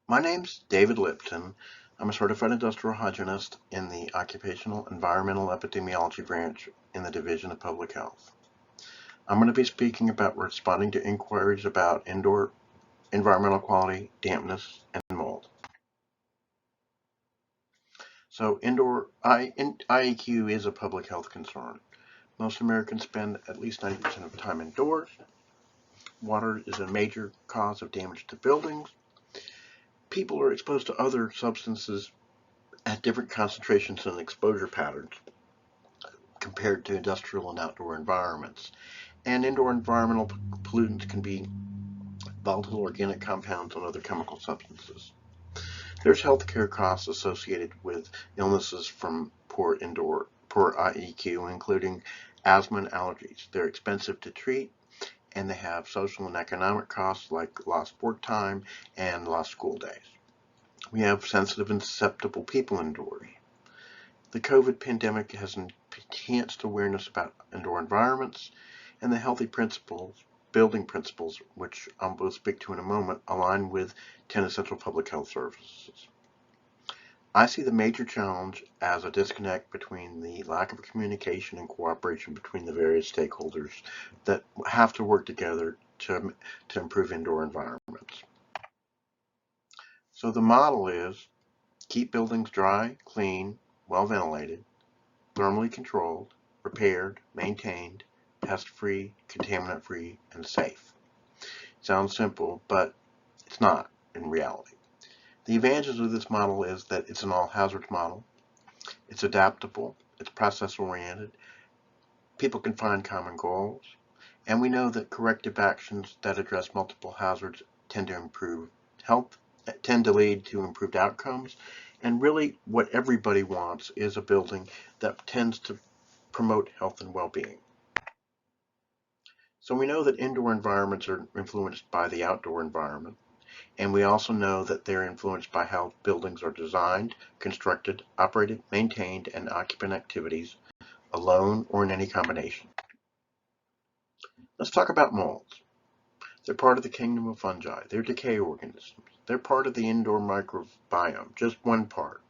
My name's David Lipton. I'm a certified industrial hygienist in the Occupational Environmental Epidemiology branch in the Division of Public Health. I'm going to be speaking about responding to inquiries about indoor environmental quality, dampness, and mold. So IEQ is a public health concern. Most Americans spend at least 90% of the time indoors. Water is a major cause of damage to buildings. People are exposed to other substances at different concentrations and exposure patterns compared to industrial and outdoor environments. And indoor environmental pollutants can be volatile organic compounds and other chemical substances. There's healthcare costs associated with illnesses from poor IEQ, including asthma and allergies. They're expensive to treat, and they have social and economic costs like lost work time and lost school days. We have sensitive and susceptible people indoors. The COVID pandemic has enhanced awareness about indoor environments, and the healthy principles, building principles, which I will speak to in a moment, align with 10 essential public health services. I see the major challenge as a disconnect between the lack of communication and cooperation between the various stakeholders that have to work together to improve indoor environments. So the model is keep buildings dry, clean, well ventilated, thermally controlled, repaired, maintained, pest-free, contaminant-free, and safe. Sounds simple, but it's not in reality. The advantages of this model is that it's an all-hazards model, it's adaptable, it's process-oriented, people can find common goals, and we know that corrective actions that address multiple hazards tend to improve health, tend to lead to improved outcomes, and really what everybody wants is a building that tends to promote health and well-being. So we know that indoor environments are influenced by the outdoor environment, and we also know that they're influenced by how buildings are designed, constructed, operated, maintained, and occupant activities, alone or in any combination. Let's talk about molds. They're part of the kingdom of fungi. They're decay organisms. They're part of the indoor microbiome, just one part.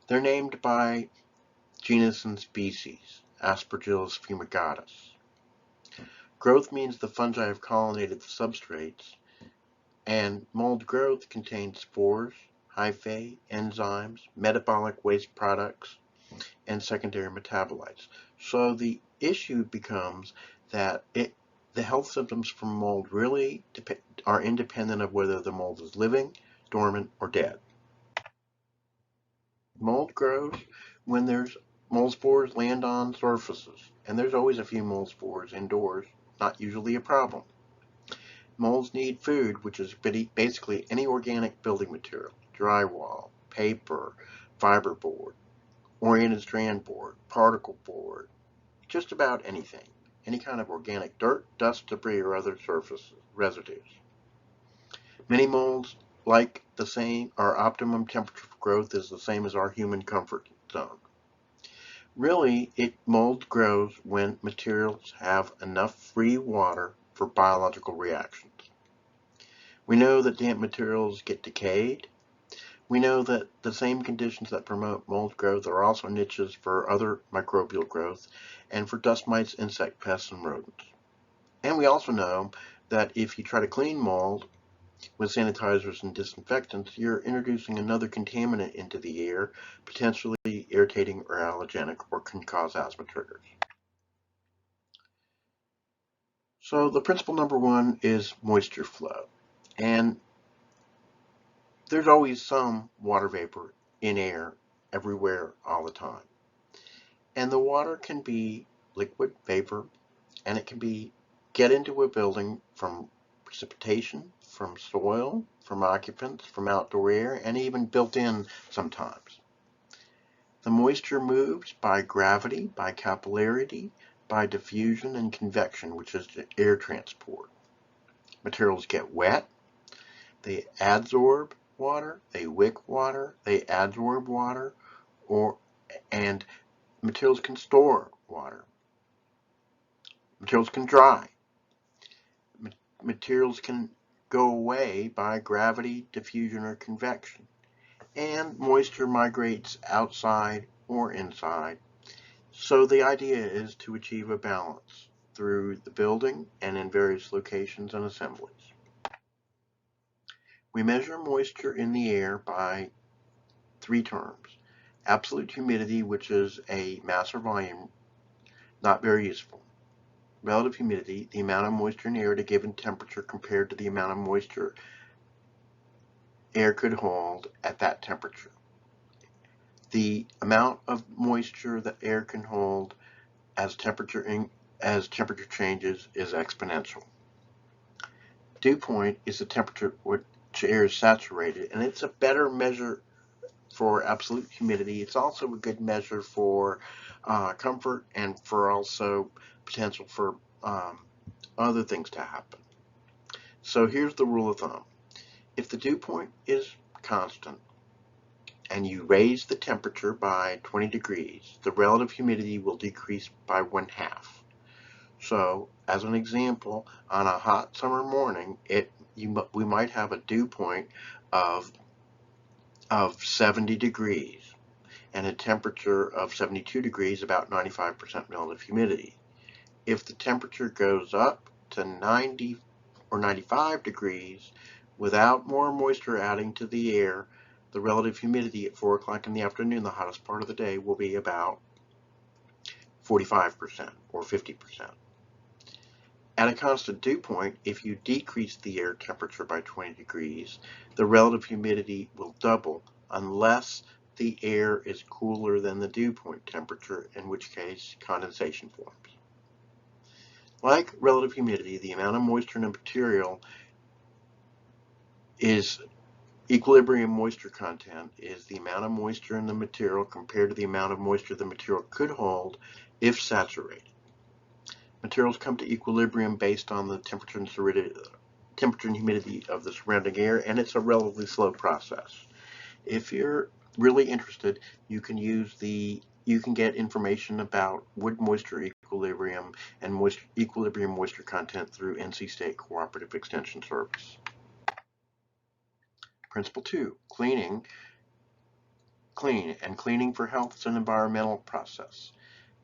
They're named by genus and species, Aspergillus fumigatus. Growth means the fungi have colonized the substrates, and mold growth contains spores, hyphae, enzymes, metabolic waste products, and secondary metabolites. So the issue becomes that the health symptoms from mold really are independent of whether the mold is living, dormant, or dead. Mold grows when there's mold spores land on surfaces, and there's always a few mold spores indoors, not usually a problem. Molds need food, which is basically any organic building material, drywall, paper, fiberboard, oriented strand board, particle board, just about anything. Any kind of organic dirt, dust, debris, or other surface residues. Many molds like the same, our optimum temperature for growth is the same as our human comfort zone. Really, mold grows when materials have enough free water for biological reactions. We know that damp materials get decayed. We know that the same conditions that promote mold growth are also niches for other microbial growth and for dust mites, insect pests, and rodents. And we also know that if you try to clean mold with sanitizers and disinfectants, you're introducing another contaminant into the air, potentially irritating or allergenic, or can cause asthma triggers. So the principle number one is moisture flow. And there's always some water vapor in air everywhere all the time. And the water can be liquid, vapor, and it can get into a building from precipitation, from soil, from occupants, from outdoor air, and even built in sometimes. The moisture moves by gravity, by capillarity, by diffusion and convection, which is air transport. Materials get wet, they adsorb water, they wick water, they adsorb water, and materials can store water. Materials can dry. Materials can go away by gravity, diffusion, or convection, and moisture migrates outside or inside. So the idea is to achieve a balance through the building and in various locations and assemblies. We measure moisture in the air by three terms. Absolute humidity, which is a mass or volume, not very useful. Relative humidity, the amount of moisture in air at a given temperature compared to the amount of moisture air could hold at that temperature. The amount of moisture that air can hold as temperature changes is exponential. Dew point is the temperature at which air is saturated, and it's a better measure for absolute humidity. It's also a good measure for comfort and for also potential for other things to happen. So here's the rule of thumb. If the dew point is constant and you raise the temperature by 20 degrees, the relative humidity will decrease by 1/2. So, as an example, on a hot summer morning, we might have a dew point of 70 degrees and a temperature of 72 degrees, about 95% relative humidity. If the temperature goes up to 90 or 95 degrees without more moisture adding to the air, the relative humidity at 4 o'clock in the afternoon, the hottest part of the day, will be about 45% or 50%. At a constant dew point, if you decrease the air temperature by 20 degrees, the relative humidity will double unless the air is cooler than the dew point temperature, in which case condensation forms. Like relative humidity, the amount of moisture in a material is equilibrium moisture content is the amount of moisture in the material compared to the amount of moisture the material could hold if saturated. Materials come to equilibrium based on the temperature and humidity of the surrounding air, and it's a relatively slow process. If you're really interested, you can get information about wood moisture equilibrium and equilibrium moisture content through NC State Cooperative Extension Service. Principle 2, clean, and cleaning for health is an environmental process.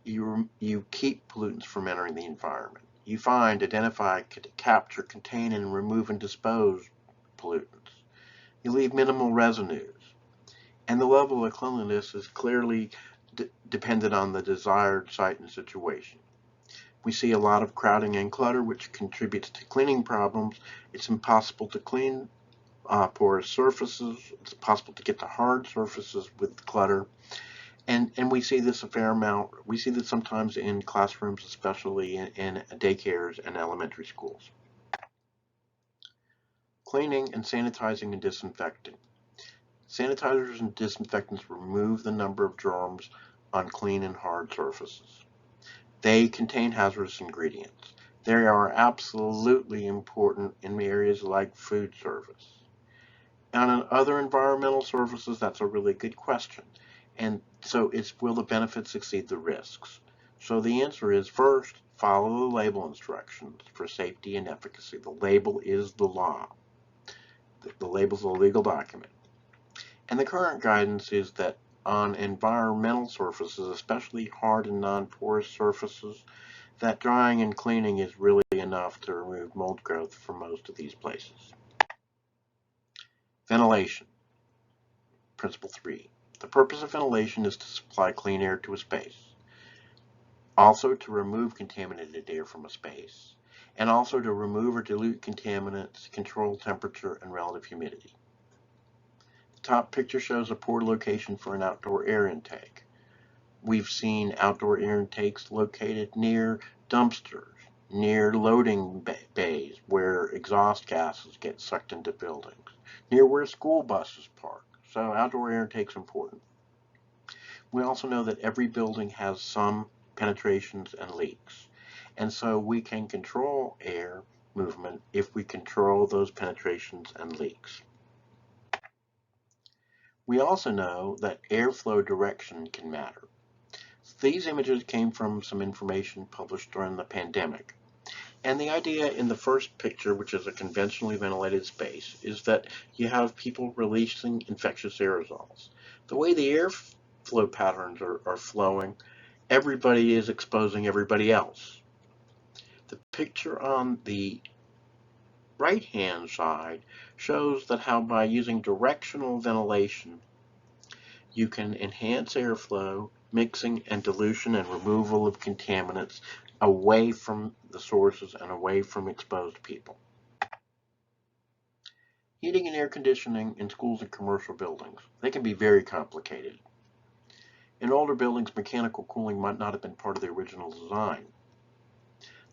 You keep pollutants from entering the environment. You find, identify, capture, contain, and remove and dispose pollutants. You leave minimal residues. And the level of cleanliness is clearly dependent on the desired site and situation. We see a lot of crowding and clutter, which contributes to cleaning problems. It's impossible to clean porous surfaces. It's possible to get to hard surfaces with clutter. And we see this a fair amount. We see this sometimes in classrooms, especially in daycares and elementary schools. Cleaning and sanitizing and disinfecting. Sanitizers and disinfectants remove the number of germs on clean and hard surfaces. They contain hazardous ingredients. They are absolutely important in areas like food service. And on other environmental surfaces, that's a really good question. And so will the benefits exceed the risks? So the answer is, first, follow the label instructions for safety and efficacy. The label is the law. The label is a legal document. And the current guidance is that on environmental surfaces, especially hard and non-porous surfaces, that drying and cleaning is really enough to remove mold growth from most of these places. Ventilation. Principle 3. The purpose of ventilation is to supply clean air to a space, also to remove contaminated air from a space, and also to remove or dilute contaminants, control temperature and relative humidity. The top picture shows a poor location for an outdoor air intake. We've seen outdoor air intakes located near dumpsters, near loading bays where exhaust gases get sucked into buildings, near where school buses park. So outdoor air intake is important. We also know that every building has some penetrations and leaks. And so we can control air movement if we control those penetrations and leaks. We also know that airflow direction can matter. These images came from some information published during the pandemic. And the idea in the first picture, which is a conventionally ventilated space, is that you have people releasing infectious aerosols. The way the airflow patterns are flowing, everybody is exposing everybody else. The picture on the right-hand side shows that how by using directional ventilation, you can enhance airflow, mixing and dilution and removal of contaminants away from the sources and away from exposed people. Heating and air conditioning in schools and commercial buildings. They can be very complicated. In older buildings, mechanical cooling might not have been part of the original design.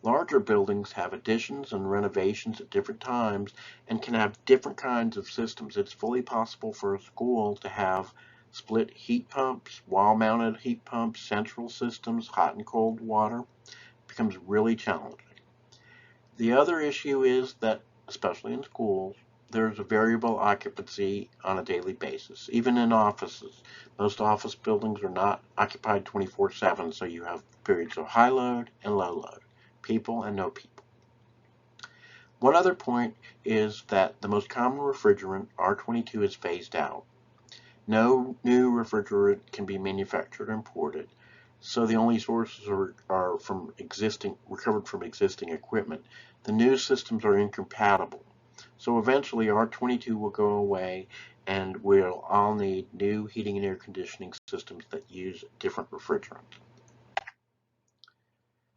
Larger buildings have additions and renovations at different times and can have different kinds of systems. It's fully possible for a school to have split heat pumps, wall-mounted heat pumps, central systems, hot and cold water. It becomes really challenging. The other issue is that, especially in schools, there's a variable occupancy on a daily basis. Even in offices, most office buildings are not occupied 24/7, so you have periods of high load and low load, people and no people. One other point is that the most common refrigerant, R22, is phased out. No new refrigerant can be manufactured or imported, so the only sources are from recovered from existing equipment. The new systems are incompatible. So eventually R22 will go away and we'll all need new heating and air conditioning systems that use different refrigerants.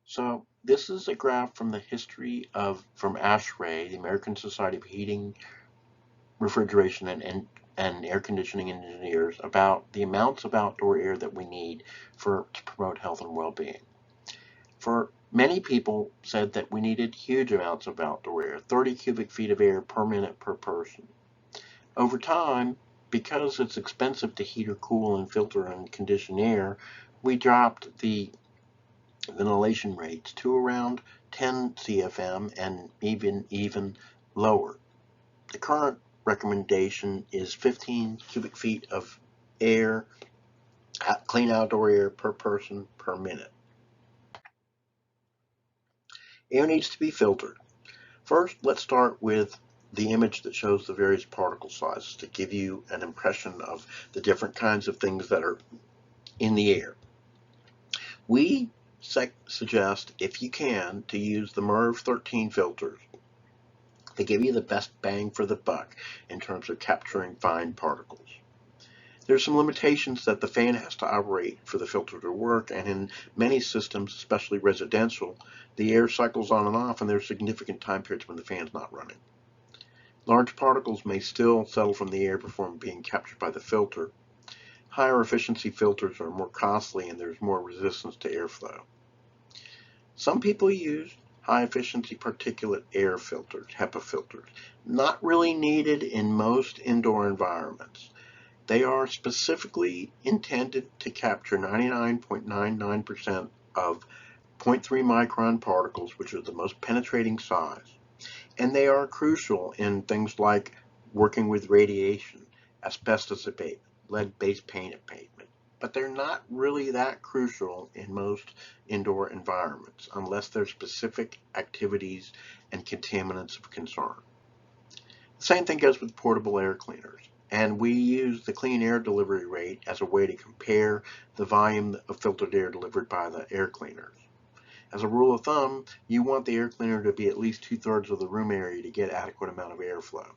So this is a graph from the history from ASHRAE, the American Society of Heating, Refrigeration and air conditioning engineers, about the amounts of outdoor air that we need to promote health and well-being. For many people said that we needed huge amounts of outdoor air, 30 cubic feet of air per minute per person. Over time, because it's expensive to heat or cool and filter and condition air, we dropped the ventilation rates to around 10 CFM and even lower. The current recommendation is 15 cubic feet of air, clean outdoor air per person per minute. Air needs to be filtered. First, let's start with the image that shows the various particle sizes to give you an impression of the different kinds of things that are in the air. We suggest, if you can, to use the MERV 13 filters. They give you the best bang for the buck in terms of capturing fine particles. There's some limitations that the fan has to operate for the filter to work, and in many systems, especially residential, the air cycles on and off and there's significant time periods when the fan's not running. Large particles may still settle from the air before being captured by the filter. Higher efficiency filters are more costly and there's more resistance to airflow. Some people use high efficiency particulate air filters, HEPA filters, not really needed in most indoor environments. They are specifically intended to capture 99.99% of 0.3 micron particles, which are the most penetrating size. And they are crucial in things like working with radiation, asbestos abatement, lead-based paint abatement. But they're not really that crucial in most indoor environments unless there's specific activities and contaminants of concern. The same thing goes with portable air cleaners. And we use the clean air delivery rate as a way to compare the volume of filtered air delivered by the air cleaners. As a rule of thumb, you want the air cleaner to be at least 2/3 of the room area to get adequate amount of airflow.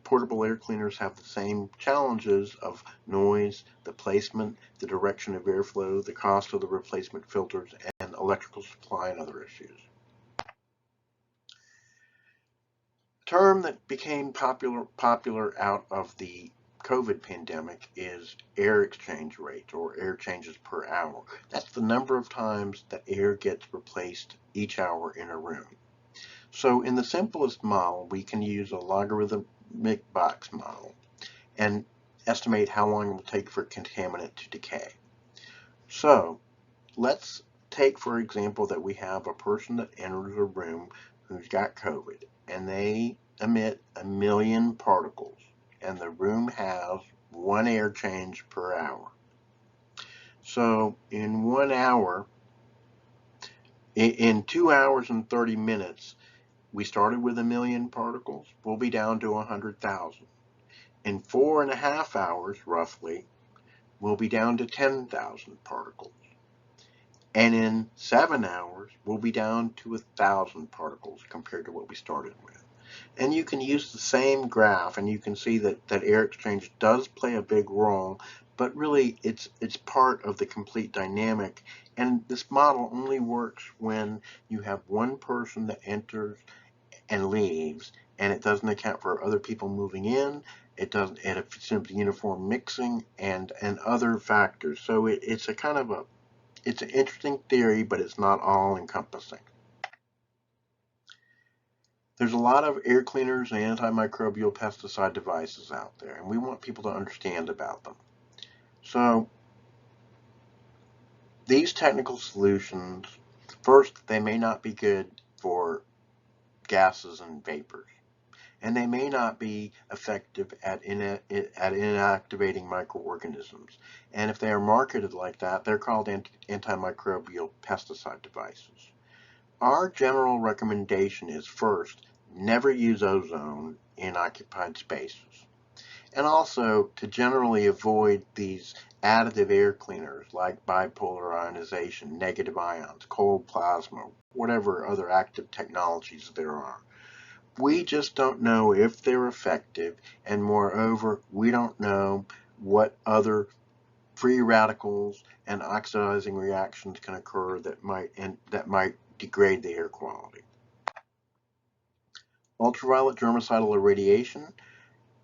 Portable air cleaners have the same challenges of noise, the placement, the direction of airflow, the cost of the replacement filters, and electrical supply and other issues. A term that became popular out of the COVID pandemic is air exchange rate, or air changes per hour. That's the number of times that air gets replaced each hour in a room. So in the simplest model, we can use a logarithmic box model and estimate how long it will take for a contaminant to decay. So let's take, for example, that we have a person that enters a room who's got COVID, and they emit 1 million particles, and the room has 1 air change per hour. So in 1 hour, In 2 hours and 30 minutes, we started with 1 million particles. We'll be down to 100,000. In 4.5 hours, roughly, we'll be down to 10,000 particles. And in 7 hours, we'll be down to 1,000 particles compared to what we started with. And you can use the same graph, and you can see that air exchange does play a big role, but really it's part of the complete dynamic. And this model only works when you have one person that enters and leaves, and it doesn't account for other people moving in. It doesn't, and it's simply uniform mixing and other factors. So it's a kind of it's an interesting theory, but it's not all encompassing. There's a lot of air cleaners and antimicrobial pesticide devices out there, and we want people to understand about them. So these technical solutions, first, they may not be good for gases and vapors, and they may not be effective at inactivating microorganisms. And if they are marketed like that, they're called antimicrobial pesticide devices. Our general recommendation is, first, never use ozone in occupied spaces. And also to generally avoid these additive air cleaners like bipolar ionization, negative ions, cold plasma, whatever other active technologies there are. We just don't know if they're effective, and moreover, we don't know what other free radicals and oxidizing reactions can occur that might degrade the air quality. Ultraviolet germicidal irradiation,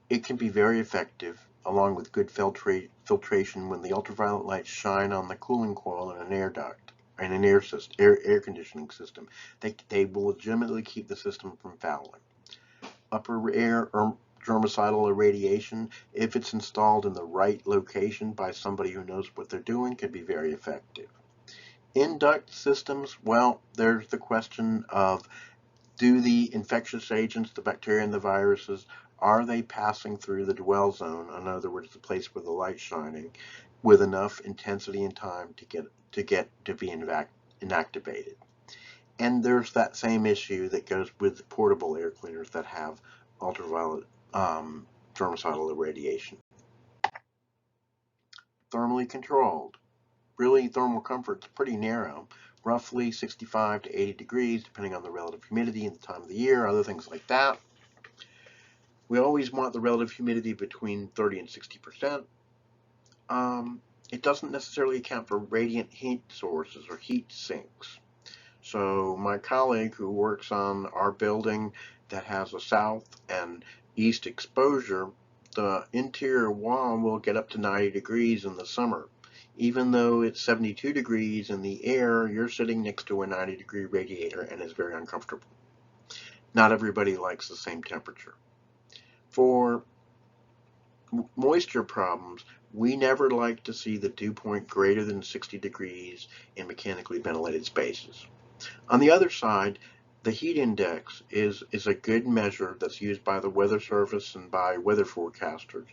it can be very effective along with good filtration when the ultraviolet lights shine on the cooling coil in an air duct and an air conditioning system. They will legitimately keep the system from fouling. Upper air germicidal irradiation, if it's installed in the right location by somebody who knows what they're doing, can be very effective. In duct systems, well, there's the question of, do the infectious agents, the bacteria and the viruses, are they passing through the dwell zone, in other words, the place where the light's shining, with enough intensity and time to be inactivated? And there's that same issue that goes with portable air cleaners that have ultraviolet germicidal irradiation. Thermally controlled. Really, thermal comfort's pretty narrow, roughly 65 to 80 degrees, depending on the relative humidity and the time of the year, other things like that. We always want the relative humidity between 30 and 60%. It doesn't necessarily account for radiant heat sources or heat sinks. So my colleague who works on our building that has a south and east exposure, the interior wall will get up to 90 degrees in the summer. Even though it's 72 degrees in the air, you're sitting next to a 90-degree radiator and it's very uncomfortable. Not everybody likes the same temperature. For moisture problems, we never like to see the dew point greater than 60 degrees in mechanically ventilated spaces. On the other side, the heat index is a good measure that's used by the Weather Service and by weather forecasters.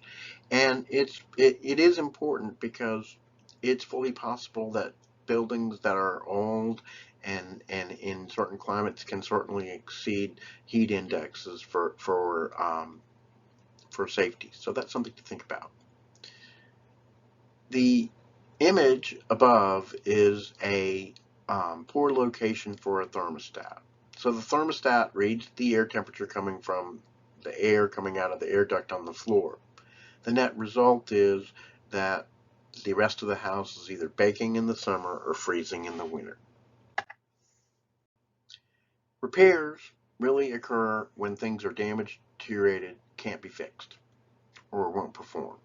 And it is important because it's fully possible that buildings that are old and in certain climates can certainly exceed heat indexes for safety. So that's something to think about. The image above is a poor location for a thermostat. So the thermostat reads the air temperature coming from the air coming out of the air duct on the floor. The net result is that the rest of the house is either baking in the summer or freezing in the winter. Repairs really occur when things are damaged, deteriorated, can't be fixed, or won't perform.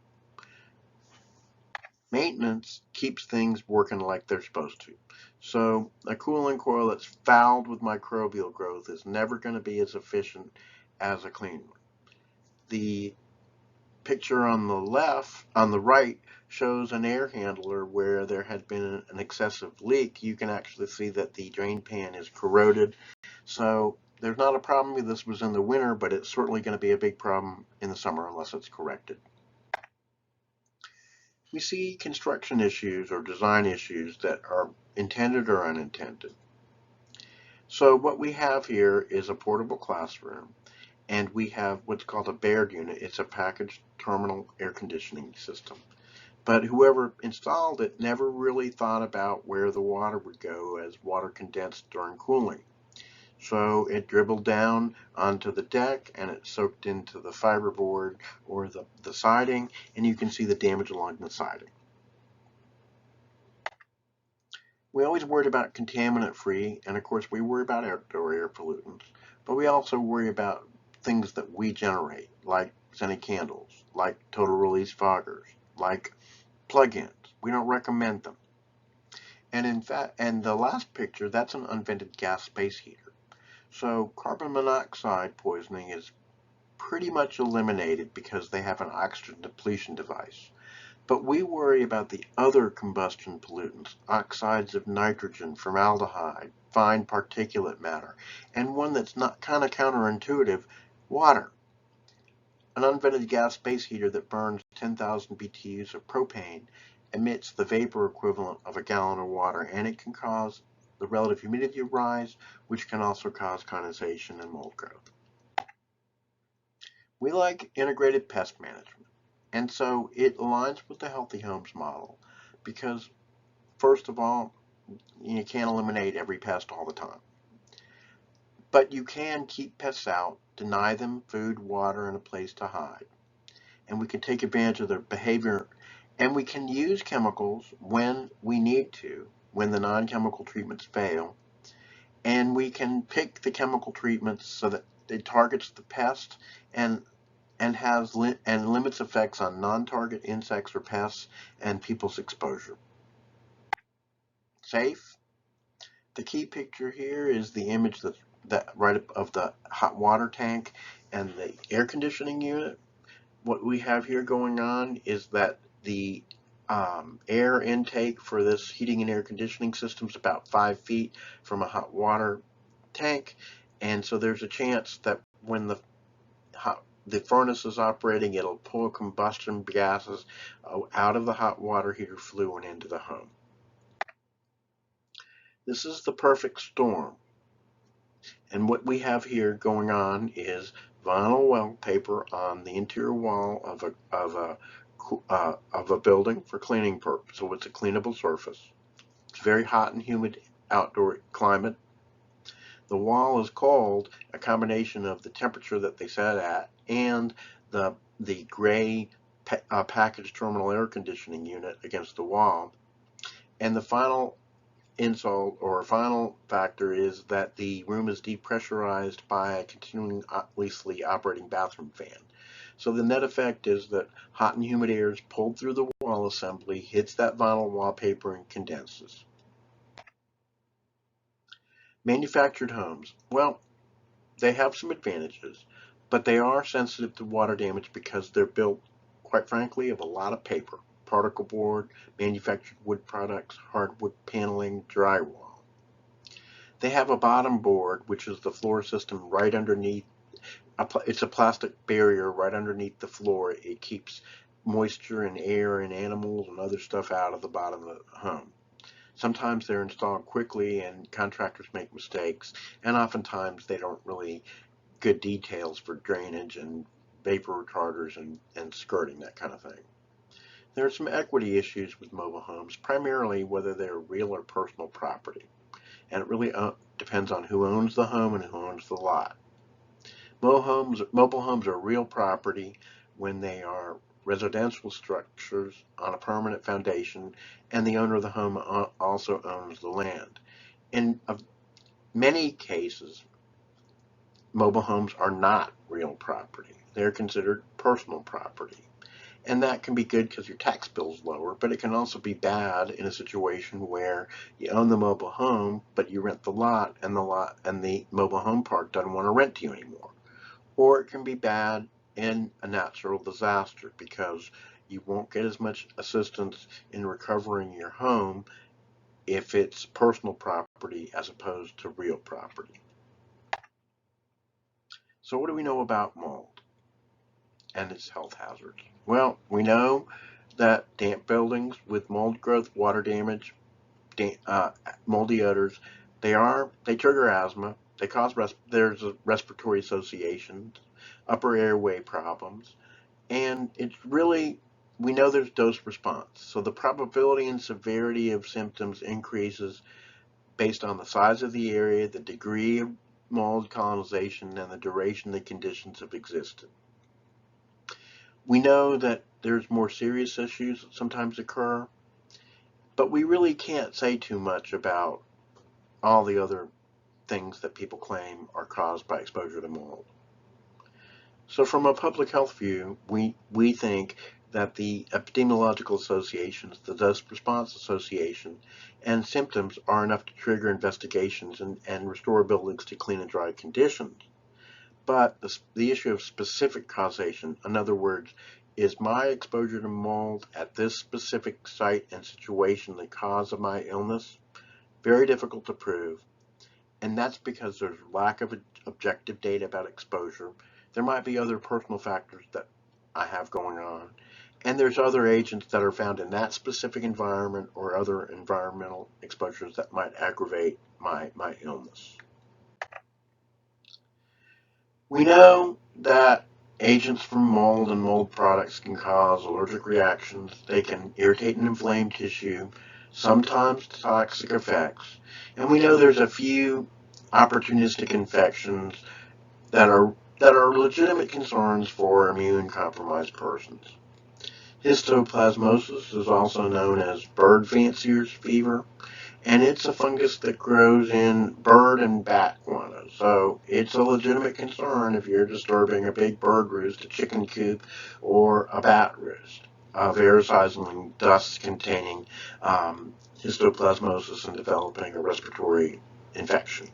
Maintenance keeps things working like they're supposed to. So a cooling coil that's fouled with microbial growth is never going to be as efficient as a clean one. The picture on the right, shows an air handler where there had been an excessive leak. You can actually see that the drain pan is corroded. So there's not a problem if this was in the winter, but it's certainly going to be a big problem in the summer unless it's corrected. We see construction issues or design issues that are intended or unintended. So what we have here is a portable classroom, and we have what's called a Baird unit. It's a packaged terminal air conditioning system. But whoever installed it never really thought about where the water would go as water condensed during cooling. So it dribbled down onto the deck and it soaked into the fiberboard or the siding, and you can see the damage along the siding. We always worried about contaminant free, and of course we worry about outdoor air pollutants, but we also worry about things that we generate, like scented candles, like total release foggers, like plug-ins. We don't recommend them. And in fact, and the last picture, that's an unvented gas space heater. So carbon monoxide poisoning is pretty much eliminated because they have an oxygen depletion device. But we worry about the other combustion pollutants, oxides of nitrogen, formaldehyde, fine particulate matter, and one that's not kind of counterintuitive, water. An unvented gas space heater that burns 10,000 BTUs of propane emits the vapor equivalent of a gallon of water, and it can cause the relative humidity to rise, which can also cause condensation and mold growth. We like integrated pest management, and so it aligns with the healthy homes model because, first of all, you can't eliminate every pest all the time. But you can keep pests out, deny them food, water, and a place to hide. And we can take advantage of their behavior, and we can use chemicals when we need to, when the non-chemical treatments fail, and we can pick the chemical treatments so that it targets the pest and limits effects on non-target insects or pests and people's exposure. Safe. The key picture here is the image that right of the hot water tank and the air conditioning unit. What we have here going on is that the air intake for this heating and air conditioning system is about 5 feet from a hot water tank, and so there's a chance that when the furnace is operating, it'll pull combustion gases out of the hot water heater flue and into the home. This is the perfect storm. And what we have here going on is vinyl wallpaper on the interior wall of a building for cleaning purpose. So it's a cleanable surface. It's very hot and humid outdoor climate. The wall is cold, a combination of the temperature that they set at and the gray packaged terminal air conditioning unit against the wall. And the final insult or final factor is that the room is depressurized by a continuously operating bathroom fan. So the net effect is that hot and humid air is pulled through the wall assembly, hits that vinyl wallpaper, and condenses. Manufactured homes. Well, they have some advantages, but they are sensitive to water damage because they're built, quite frankly, of a lot of paper, particle board, manufactured wood products, hardwood paneling, drywall. They have a bottom board, which is the floor system right underneath. It's a plastic barrier right underneath the floor. It keeps moisture and air and animals and other stuff out of the bottom of the home. Sometimes they're installed quickly and contractors make mistakes, and oftentimes they don't really good details for drainage and vapor retarders and skirting, that kind of thing. There are some equity issues with mobile homes, primarily whether they're real or personal property. And it really depends on who owns the home and who owns the lot. Mobile homes are real property when they are residential structures on a permanent foundation, and the owner of the home also owns the land. In many cases, mobile homes are not real property. They're considered personal property. And that can be good because your tax bill is lower, but it can also be bad in a situation where you own the mobile home, but you rent the lot, and the mobile home park doesn't want to rent to you anymore. Or it can be bad in a natural disaster because you won't get as much assistance in recovering your home if it's personal property as opposed to real property. So what do we know about mold and its health hazards? Well, we know that damp buildings with mold growth, water damage, moldy odors They trigger asthma. They cause there's a respiratory associations, upper airway problems, and it's really we know there's dose response. So the probability and severity of symptoms increases based on the size of the area, the degree of mold colonization, and the duration the conditions have existed. We know that there's more serious issues that sometimes occur, but we really can't say too much about all the other things that people claim are caused by exposure to mold. So from a public health view, we think that the epidemiological associations, the dose response association, and symptoms are enough to trigger investigations and restore buildings to clean and dry conditions. But the issue of specific causation, in other words, is my exposure to mold at this specific site and situation the cause of my illness? Very difficult to prove. And that's because there's lack of objective data about exposure. There might be other personal factors that I have going on. And there's other agents that are found in that specific environment or other environmental exposures that might aggravate my illness. We know that agents from mold and mold products can cause allergic reactions. They can irritate and inflame tissue, sometimes toxic effects. And we know there's a few opportunistic infections that are legitimate concerns for immune compromised persons. Histoplasmosis is also known as bird fancier's fever, and it's a fungus that grows in bird and bat guano. So it's a legitimate concern if you're disturbing a big bird roost, a chicken coop, or a bat roost of aerosolizing dust containing histoplasmosis and developing a respiratory infection.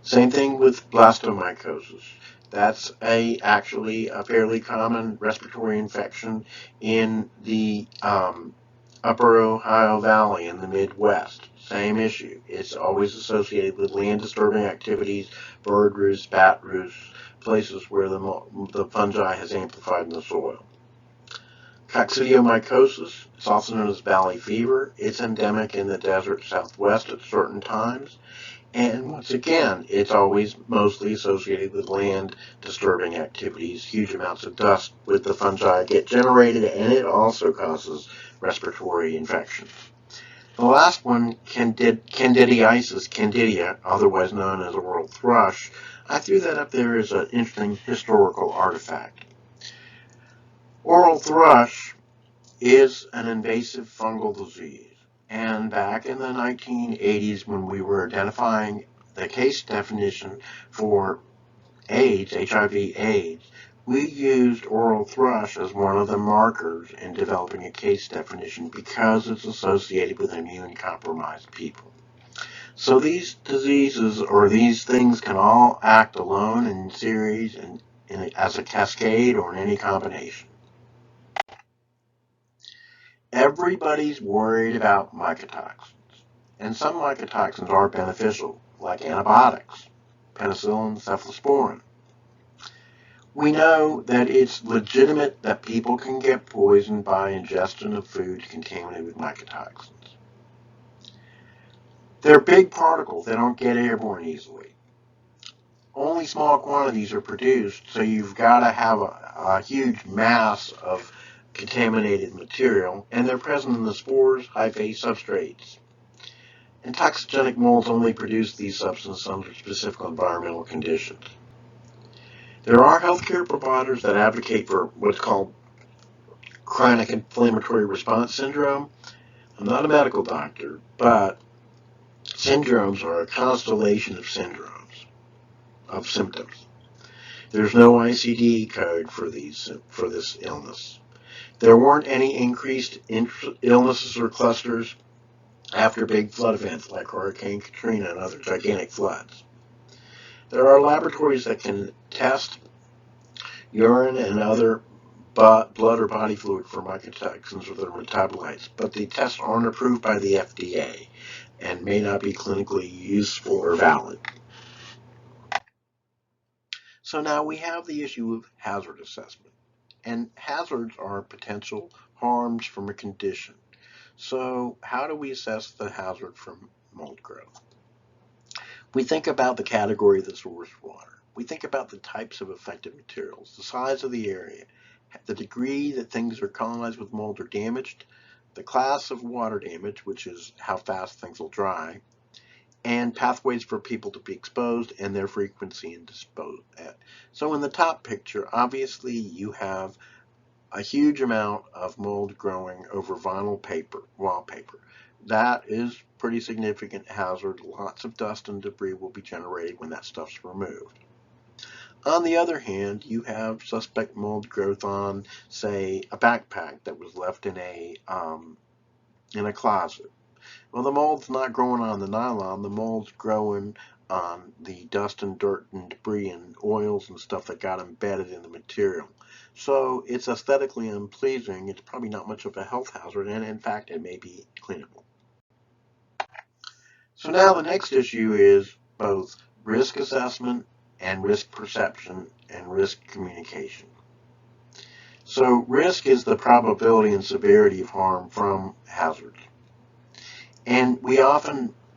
Same thing with blastomycosis. That's actually a fairly common respiratory infection in the Upper Ohio Valley in the Midwest. Same issue. It's always associated with land disturbing activities, bird roosts, bat roosts, places where the fungi has amplified in the soil. Coccidiomycosis, it's also known as valley fever. It's endemic in the desert southwest at certain times. And once again, it's always mostly associated with land disturbing activities. Huge amounts of dust with the fungi get generated, and it also causes respiratory infections. The last one, Candidiasis candida, otherwise known as oral thrush. I threw that up there as an interesting historical artifact. Oral thrush is an invasive fungal disease. And back in the 1980s, when we were identifying the case definition for AIDS, HIV/AIDS, we used oral thrush as one of the markers in developing a case definition because it's associated with immune-compromised people. So these diseases or these things can all act alone in series and as a cascade or in any combination. Everybody's worried about mycotoxins. And some mycotoxins are beneficial, like antibiotics, penicillin, cephalosporin. We know that it's legitimate that people can get poisoned by ingestion of foods contaminated with mycotoxins. They're big particles. They don't get airborne easily. Only small quantities are produced, so you've got to have a huge mass of contaminated material, and they're present in the spores, hyphae, substrates. And toxigenic molds only produce these substances under specific environmental conditions. There are healthcare providers that advocate for what's called chronic inflammatory response syndrome. I'm not a medical doctor, but syndromes are a constellation of syndromes, of symptoms. There's no ICD code for this illness. There weren't any increased illnesses or clusters after big flood events like Hurricane Katrina and other gigantic floods. There are laboratories that can test urine and other blood or body fluid for mycotoxins or their metabolites, but the tests aren't approved by the FDA and may not be clinically useful or valid. So now we have the issue of hazard assessment. And hazards are potential harms from a condition. So how do we assess the hazard from mold growth? We think about the category of the source water. We think about the types of affected materials, the size of the area, the degree that things are colonized with mold or damaged, the class of water damage, which is how fast things will dry, and pathways for people to be exposed and their frequency and disposed at. So in the top picture, obviously you have a huge amount of mold growing over vinyl paper, wallpaper. That is pretty significant hazard. Lots of dust and debris will be generated when that stuff's removed. On the other hand, you have suspect mold growth on, say, a backpack that was left in a closet. Well, the mold's not growing on the nylon. The mold's growing on the dust and dirt and debris and oils and stuff that got embedded in the material. So it's aesthetically unpleasing. It's probably not much of a health hazard, and in fact, it may be cleanable. So now the next issue is both risk assessment and risk perception and risk communication. So risk is the probability and severity of harm from hazards. And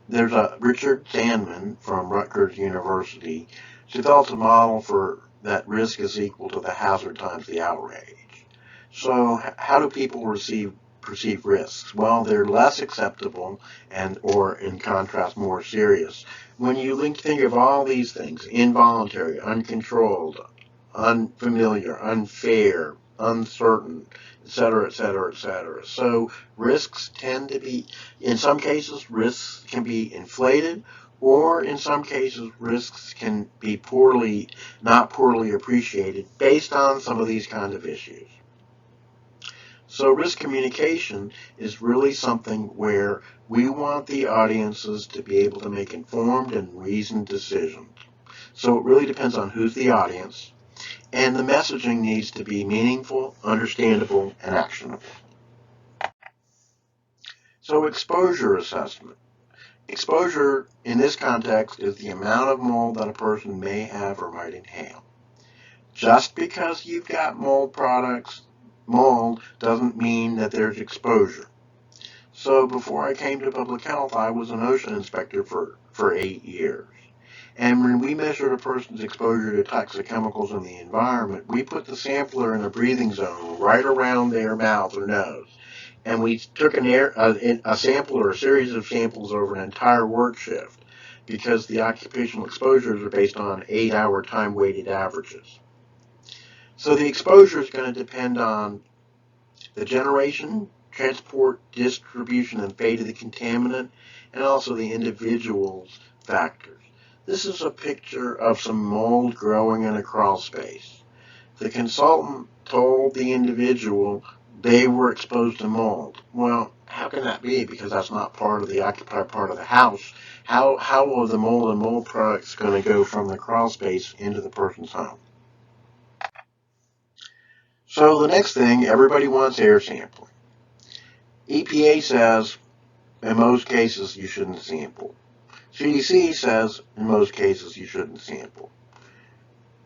there's a Richard Sandman from Rutgers University developed a model for that risk is equal to the hazard times the outrage. So how do people perceive risks? Well, they're less acceptable or in contrast more serious. When you think of all these things, involuntary, uncontrolled, unfamiliar, unfair, uncertain, etc., etc., etc. So risks tend to be, in some cases, risks can be inflated, or in some cases, risks can be not poorly appreciated based on some of these kinds of issues. So risk communication is really something where we want the audiences to be able to make informed and reasoned decisions. So it really depends on who's the audience, and the messaging needs to be meaningful, understandable, and actionable. So exposure assessment. Exposure in this context is the amount of mold that a person may have or might inhale. Just because you've got mold doesn't mean that there's exposure. So before I came to public health, I was an ocean inspector for 8 years. And when we measured a person's exposure to toxic chemicals in the environment, we put the sampler in a breathing zone right around their mouth or nose. And we took a sample or a series of samples over an entire work shift because the occupational exposures are based on 8-hour time-weighted averages. So the exposure is going to depend on the generation, transport, distribution, and fate of the contaminant, and also the individual's factors. This is a picture of some mold growing in a crawl space. The consultant told the individual they were exposed to mold. Well, how can that be? Because that's not part of the occupied part of the house. How are the mold and mold products going to go from the crawl space into the person's home? So the next thing, everybody wants air sampling. EPA says in most cases you shouldn't sample. CDC says in most cases you shouldn't sample.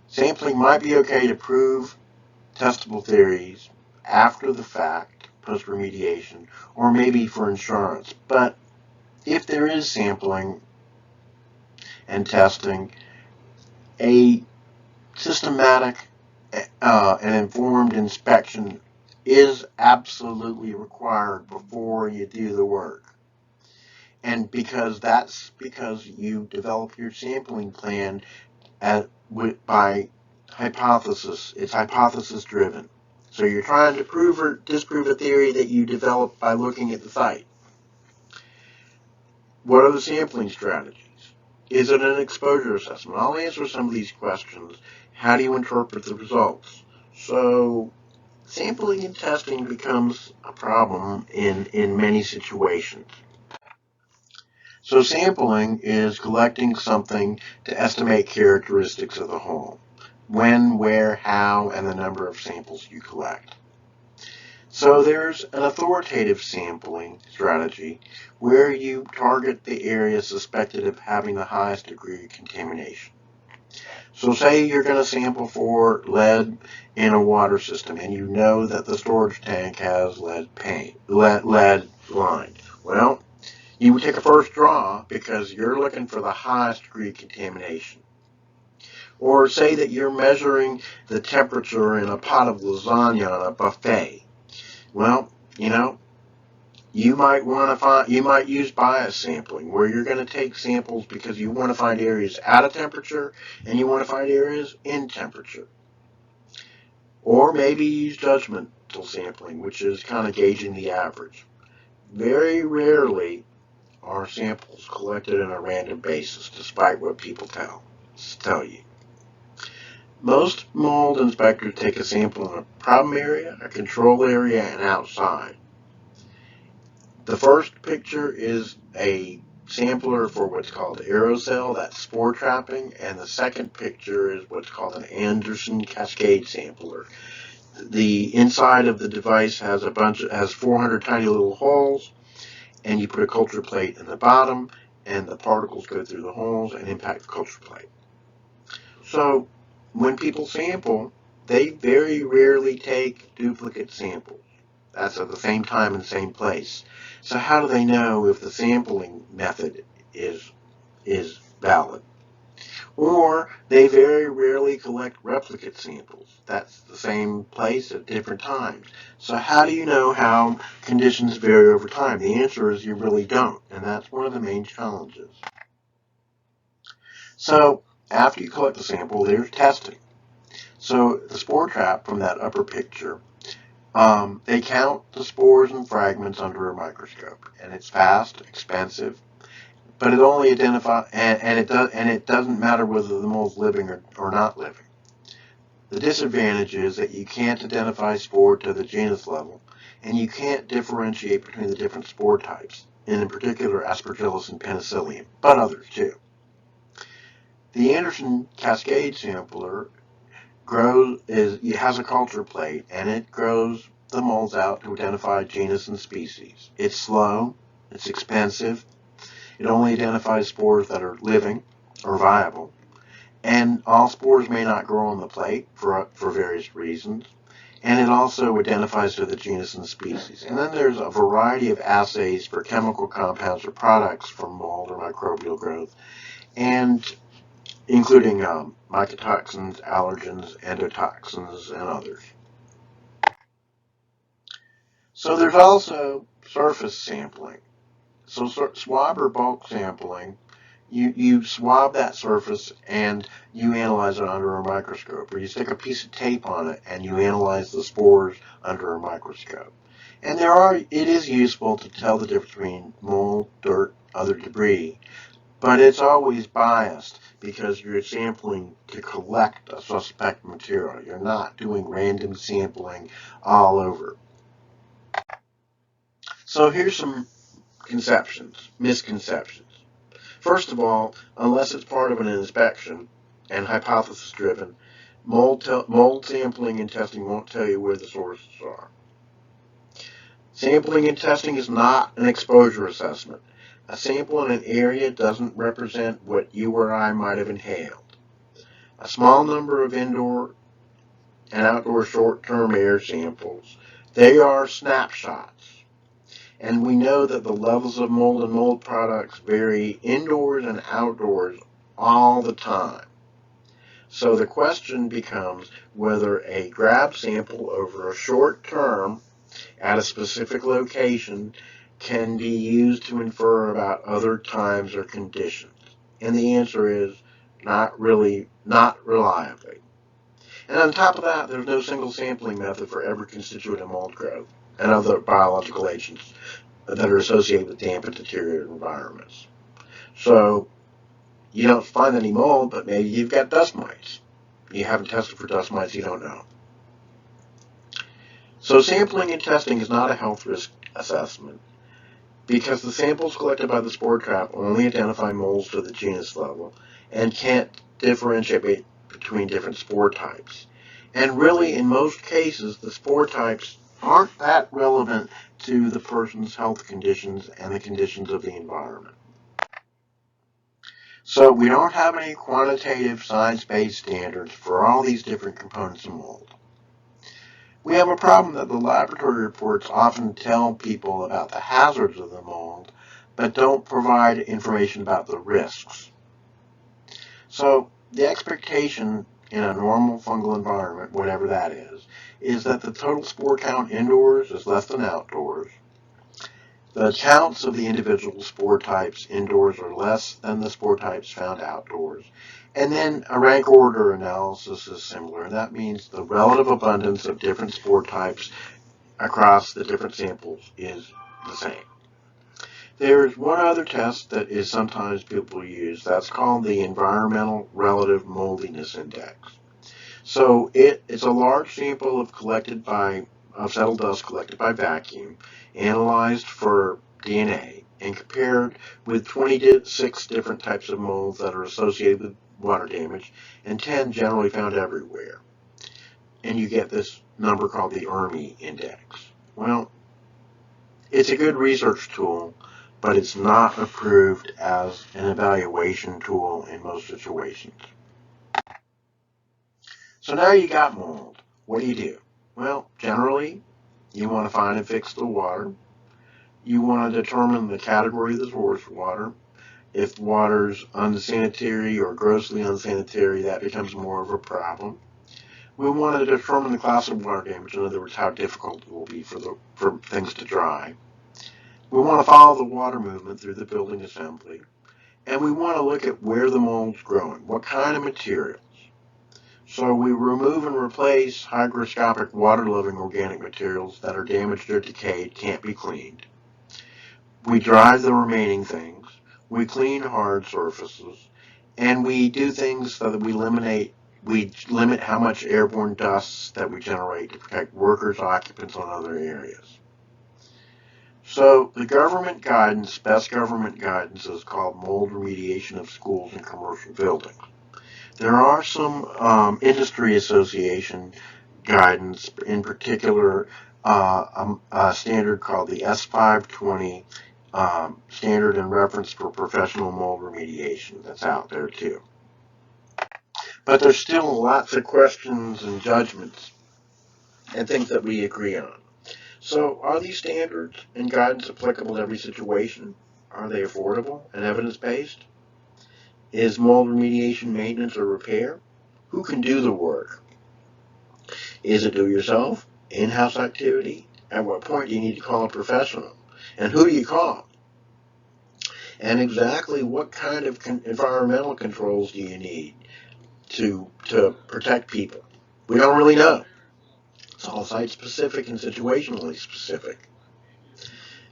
Sampling might be okay to prove testable theories after the fact, post-remediation, or maybe for insurance. But if there is sampling and testing, a systematic and informed inspection is absolutely required before you do the work. And that's because you develop your sampling plan by hypothesis. It's hypothesis driven. So you're trying to prove or disprove a theory that you developed by looking at the site. What are the sampling strategies? Is it an exposure assessment? I'll answer some of these questions. How do you interpret the results? So sampling and testing becomes a problem in many situations. So sampling is collecting something to estimate characteristics of the home. When, where, how, and the number of samples you collect. So there's an authoritative sampling strategy where you target the area suspected of having the highest degree of contamination. So say you're going to sample for lead in a water system and you know that the storage tank has lead line. Well, You would take a first draw because you're looking for the highest degree of contamination. Or say that you're measuring the temperature in a pot of lasagna on a buffet. Well, you know, you might use bias sampling, where you're going to take samples because you want to find areas out of temperature and you want to find areas in temperature. Or maybe use judgmental sampling, which is kind of gauging the average. Very rarely are samples collected on a random basis, despite what people tell you. Most mold inspectors take a sample in a problem area, a control area, and outside. The first picture is a sampler for what's called aerosol, that's spore trapping, and the second picture is what's called an Anderson cascade sampler. The inside of the device has 400 tiny little holes, and you put a culture plate in the bottom, and the particles go through the holes and impact the culture plate. So when people sample, they very rarely take duplicate samples. That's at the same time and same place. So how do they know if the sampling method is valid? Or they very rarely collect replicate samples. That's the same place at different times. So how do you know how conditions vary over time? The answer is you really don't, and that's one of the main challenges. So after you collect the sample, there's testing. So the spore trap from that upper picture, they count the spores and fragments under a microscope, and it's fast, expensive, but it only identifies, and it doesn't matter whether the mold's living or not living. The disadvantage is that you can't identify spore to the genus level, and you can't differentiate between the different spore types, and in particular Aspergillus and Penicillium, but others too. The Anderson cascade sampler has a culture plate, and it grows the molds out to identify genus and species. It's slow, it's expensive, it only identifies spores that are living or viable, and all spores may not grow on the plate for various reasons, and it also identifies to the genus and species. And then there's a variety of assays for chemical compounds or products from mold or microbial growth, and including mycotoxins, allergens, endotoxins, and others. So there's also surface sampling. So swab or bulk sampling, you swab that surface and you analyze it under a microscope, or you stick a piece of tape on it and you analyze the spores under a microscope. And it is useful to tell the difference between mold, dirt, other debris, but it's always biased because you're sampling to collect a suspect material. You're not doing random sampling all over. So here's some misconceptions. First of all, unless it's part of an inspection and hypothesis driven, mold sampling and testing won't tell you where the sources are. Sampling and testing is not an exposure assessment. A sample in an area doesn't represent what you or I might have inhaled. A small number of indoor and outdoor short-term air samples, they are snapshots. And we know that the levels of mold and mold products vary indoors and outdoors all the time. So the question becomes whether a grab sample over a short term at a specific location can be used to infer about other times or conditions. And the answer is not reliably. And on top of that, there's no single sampling method for every constituent of mold growth and other biological agents that are associated with damp and deteriorated environments. So you don't find any mold, but maybe you've got dust mites. You haven't tested for dust mites, you don't know. So sampling and testing is not a health risk assessment because the samples collected by the spore trap only identify molds to the genus level and can't differentiate between different spore types. And really, in most cases, the spore types aren't that relevant to the person's health conditions and the conditions of the environment. So we don't have any quantitative science-based standards for all these different components of mold. We have a problem that the laboratory reports often tell people about the hazards of the mold, but don't provide information about the risks. So the expectation in a normal fungal environment, whatever that is that the total spore count indoors is less than outdoors. The counts of the individual spore types indoors are less than the spore types found outdoors. And then a rank order analysis is similar. And that means the relative abundance of different spore types across the different samples is the same. There's one other test that is sometimes people use. That's called the Environmental Relative Moldiness Index. So it's a large sample of settled dust collected by vacuum, analyzed for DNA, and compared with 26 different types of molds that are associated with water damage, and 10 generally found everywhere. And you get this number called the ERMI index. Well, it's a good research tool, but it's not approved as an evaluation tool in most situations. So now you got mold. What do? Well, generally, you want to find and fix the water. You want to determine the category of the source water. If water's unsanitary or grossly unsanitary, that becomes more of a problem. We want to determine the class of water damage, in other words, how difficult it will be for things to dry. We want to follow the water movement through the building assembly. And we want to look at where the mold's growing, what kind of materials. So we remove and replace hygroscopic water-loving organic materials that are damaged or decayed, can't be cleaned. We dry the remaining things. We clean hard surfaces. And we do things so that we limit how much airborne dust that we generate to protect workers, occupants, and other areas. So the government guidance, best government guidance, is called mold remediation of schools and commercial buildings. There are some industry association guidance, in particular a standard called the S520 standard and reference for professional mold remediation that's out there too. But there's still lots of questions and judgments and things that we agree on. So are these standards and guidance applicable to every situation? Are they affordable and evidence-based? Is mold remediation maintenance or repair? Who can do the work? Is it do-yourself? In-house activity? At what point do you need to call a professional? And who do you call? And exactly what kind of environmental controls do you need to protect people? We don't really know. It's all site-specific and situationally specific.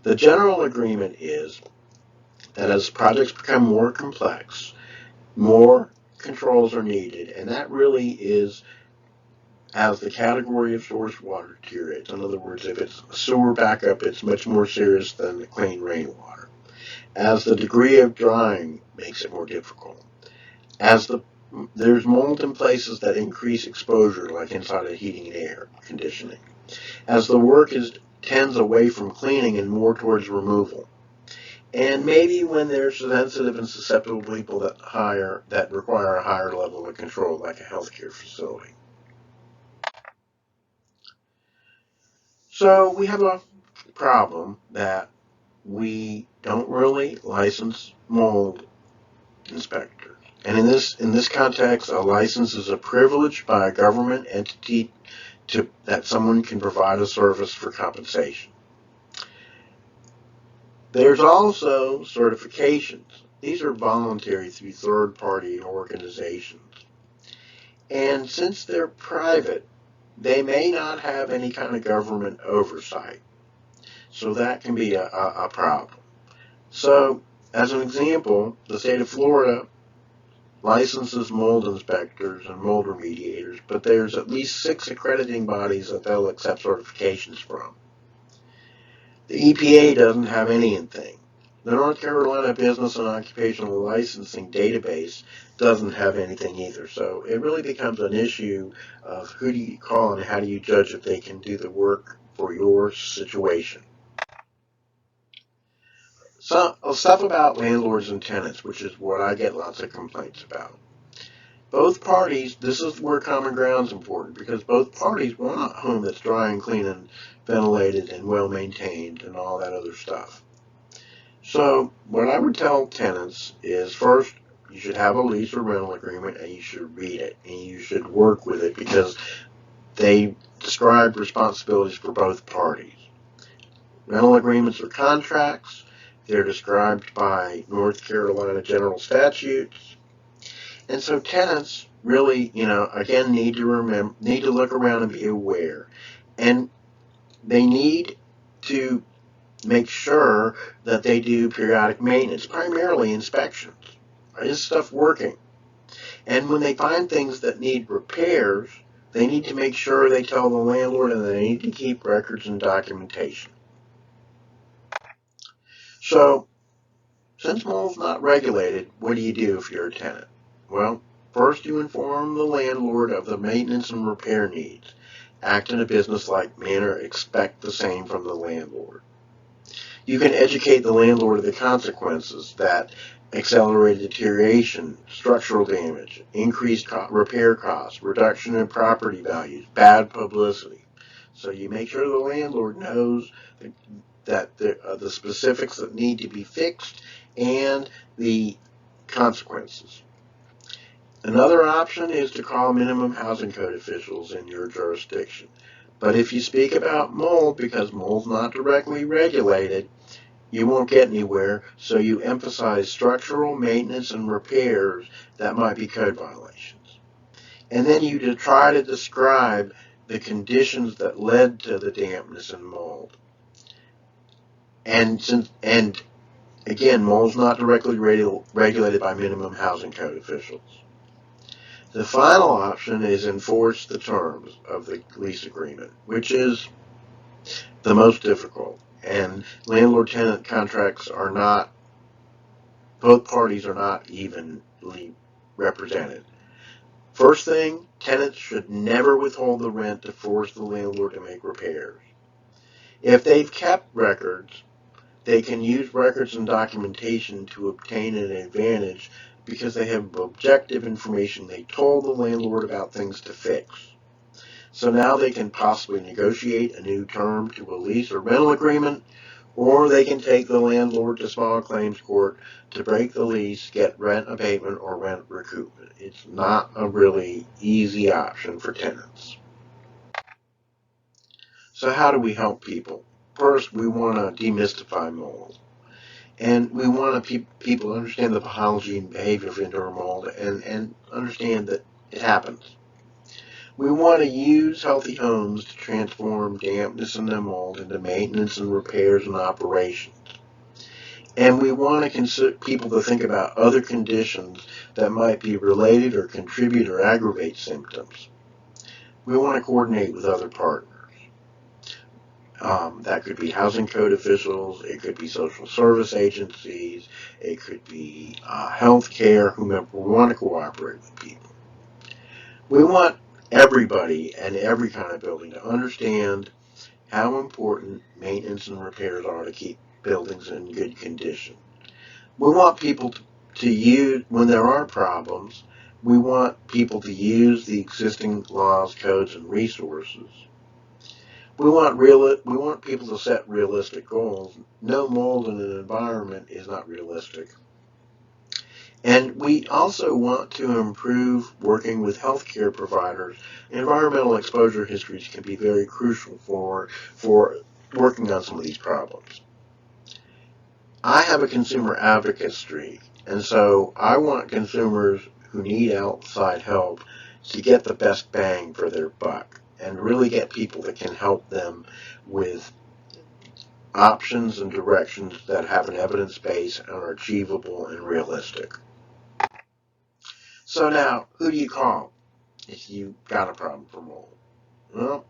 The general agreement is that as projects become more complex, more controls are needed, and that really is as the category of source water deteriorates. In other words, if it's a sewer backup, it's much more serious than the clean rainwater. As the degree of drying makes it more difficult. As there's mold in places that increase exposure, like inside of heating and air conditioning. As the work tends away from cleaning and more towards removal. And maybe when there's sensitive and susceptible people that require a higher level of control, like a healthcare facility. So we have a problem that we don't really license mold inspectors. And in this context, a license is a privilege by a government entity that someone can provide a service for compensation. There's also certifications. These are voluntary through third-party organizations. And since they're private, they may not have any kind of government oversight. So that can be a problem. So, as an example, the state of Florida licenses mold inspectors and mold remediators, but there's at least 6 accrediting bodies that they'll accept certifications from. The EPA doesn't have anything. The North Carolina Business and Occupational Licensing Database doesn't have anything either. So it really becomes an issue of who do you call and how do you judge if they can do the work for your situation. So stuff about landlords and tenants, which is what I get lots of complaints about. Both parties, this is where common ground is important, because both parties want a home that's dry and clean and ventilated and well maintained and all that other stuff. So what I would tell tenants is, first, you should have a lease or rental agreement and you should read it and you should work with it because they describe responsibilities for both parties. Rental agreements are contracts. They're described by North Carolina general statutes. And so tenants really, again, need to look around and be aware. And they need to make sure that they do periodic maintenance, primarily inspections. Is stuff working? And when they find things that need repairs, they need to make sure they tell the landlord, and they need to keep records and documentation. So, since mold's not regulated, what do you do if you're a tenant? Well, first you inform the landlord of the maintenance and repair needs. Act in a business-like manner. Expect the same from the landlord. You can educate the landlord of the consequences that accelerated deterioration, structural damage, increased repair costs, reduction in property values, bad publicity. So you make sure the landlord knows that the specifics that need to be fixed and the consequences. Another option is to call minimum housing code officials in your jurisdiction. But if you speak about mold, because mold's not directly regulated, you won't get anywhere, so you emphasize structural maintenance and repairs that might be code violations. And then you try to describe the conditions that led to the dampness and mold. And again, mold's not directly regulated by minimum housing code officials. The final option is enforce the terms of the lease agreement, which is the most difficult. And landlord-tenant contracts are not, both parties are not evenly represented. First thing, tenants should never withhold the rent to force the landlord to make repairs. If they've kept records, they can use records and documentation to obtain an advantage because they have objective information. They told the landlord about things to fix. So now they can possibly negotiate a new term to a lease or rental agreement, or they can take the landlord to small claims court to break the lease, get rent abatement or rent recoupment. It's not a really easy option for tenants. So how do we help people? First, we want to demystify mold. And we want people to understand the biology and behavior of indoor mold and understand that it happens. We want to use healthy homes to transform dampness and mold into maintenance and repairs and operations. And we want people to think about other conditions that might be related or contribute or aggravate symptoms. We want to coordinate with other partners. That could be housing code officials, it could be social service agencies, it could be healthcare, whomever. We want to cooperate with people. We want everybody and every kind of building to understand how important maintenance and repairs are to keep buildings in good condition. We want people to use, when there are problems, we want people to use the existing laws, codes, and resources. We want people to set realistic goals. No mold in an environment is not realistic. And we also want to improve working with healthcare providers. Environmental exposure histories can be very crucial for working on some of these problems. I have a consumer advocacy, and so I want consumers who need outside help to get the best bang for their buck and really get people that can help them with options and directions that have an evidence base and are achievable and realistic. So now, who do you call if you've got a problem for mold? Well,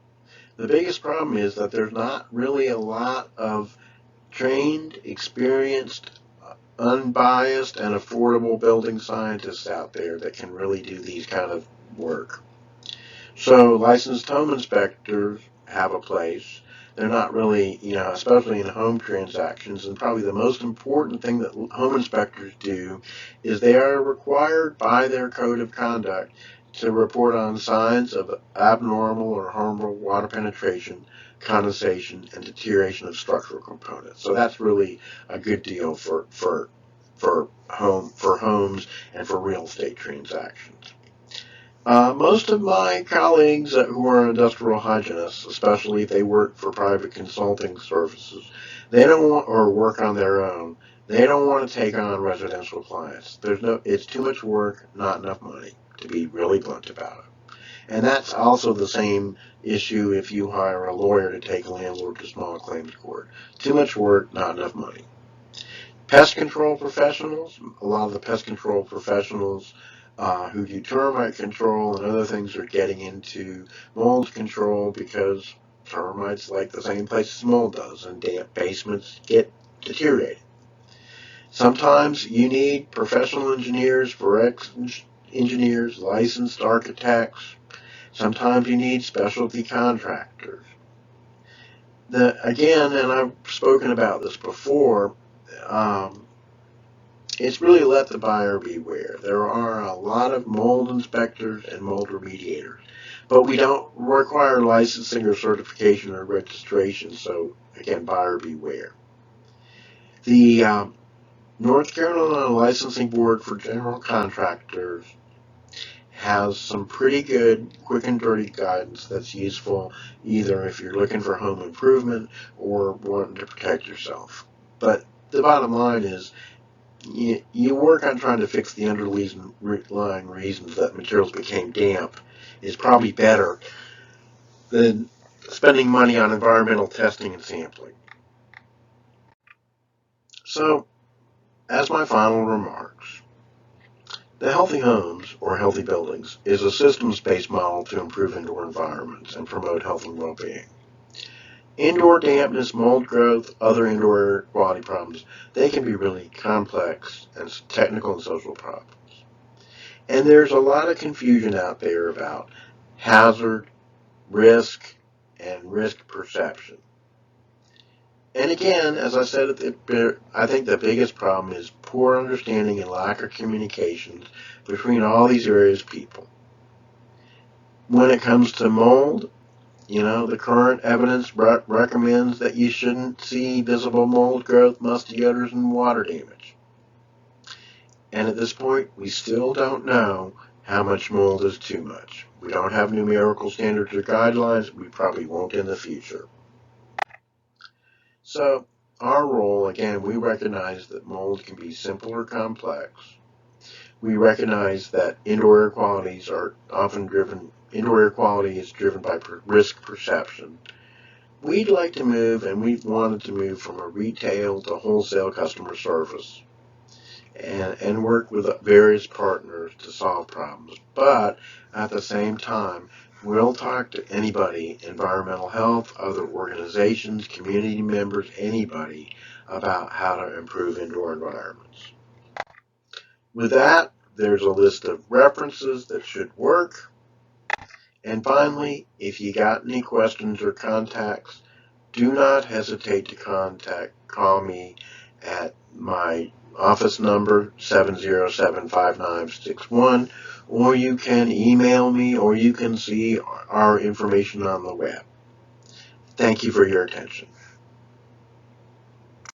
the biggest problem is that there's not really a lot of trained, experienced, unbiased, and affordable building scientists out there that can really do these kind of work. So licensed home inspectors have a place. They're not really, especially in home transactions, and probably the most important thing that home inspectors do is they are required by their code of conduct to report on signs of abnormal or harmful water penetration, condensation, and deterioration of structural components. So that's really a good deal for homes and for real estate transactions. Most of my colleagues who are industrial hygienists, especially if they work for private consulting services, they don't want or work on their own. They don't want to take on residential clients. It's too much work, not enough money, to be really blunt about it. And that's also the same issue if you hire a lawyer to take a landlord to small claims court. Too much work, not enough money. Pest control professionals, a lot of the pest control professionals who do termite control and other things are getting into mold control because termites like the same place as mold does, and damp basements get deteriorated. Sometimes you need professional engineers, forex engineers, licensed architects. Sometimes you need specialty contractors. Again, and I've spoken about this before, it's really let the buyer beware. There are a lot of mold inspectors and mold remediators, but we don't require licensing or certification or registration, so again, buyer beware. The North Carolina Licensing Board for General Contractors has some pretty good quick and dirty guidance that's useful either if you're looking for home improvement or wanting to protect yourself. But the bottom line is you work on trying to fix the underlying reasons that materials became damp is probably better than spending money on environmental testing and sampling. So, as my final remarks, the Healthy Homes, or Healthy Buildings, is a systems-based model to improve indoor environments and promote health and well-being. Indoor dampness, mold growth, other indoor air quality problems, they can be really complex and technical and social problems. And there's a lot of confusion out there about hazard, risk, and risk perception. And again, as I said, I think the biggest problem is poor understanding and lack of communications between all these various people. When it comes to mold, the current evidence recommends that you shouldn't see visible mold growth, musty odors, and water damage. And at this point, we still don't know how much mold is too much. We don't have numerical standards or guidelines. We probably won't in the future. So, our role, again, we recognize that mold can be simple or complex. We recognize that indoor air quality is driven by risk perception. We'd like to move, and we've wanted to move from a retail to wholesale customer service and work with various partners to solve problems. But at the same time, we'll talk to anybody, environmental health, other organizations, community members, anybody, about how to improve indoor environments. With that, there's a list of references that should work. And finally, if you got any questions or contacts, do not hesitate to call me at my office number 707-5961, or you can email me, or you can see our information on the web. Thank you for your attention.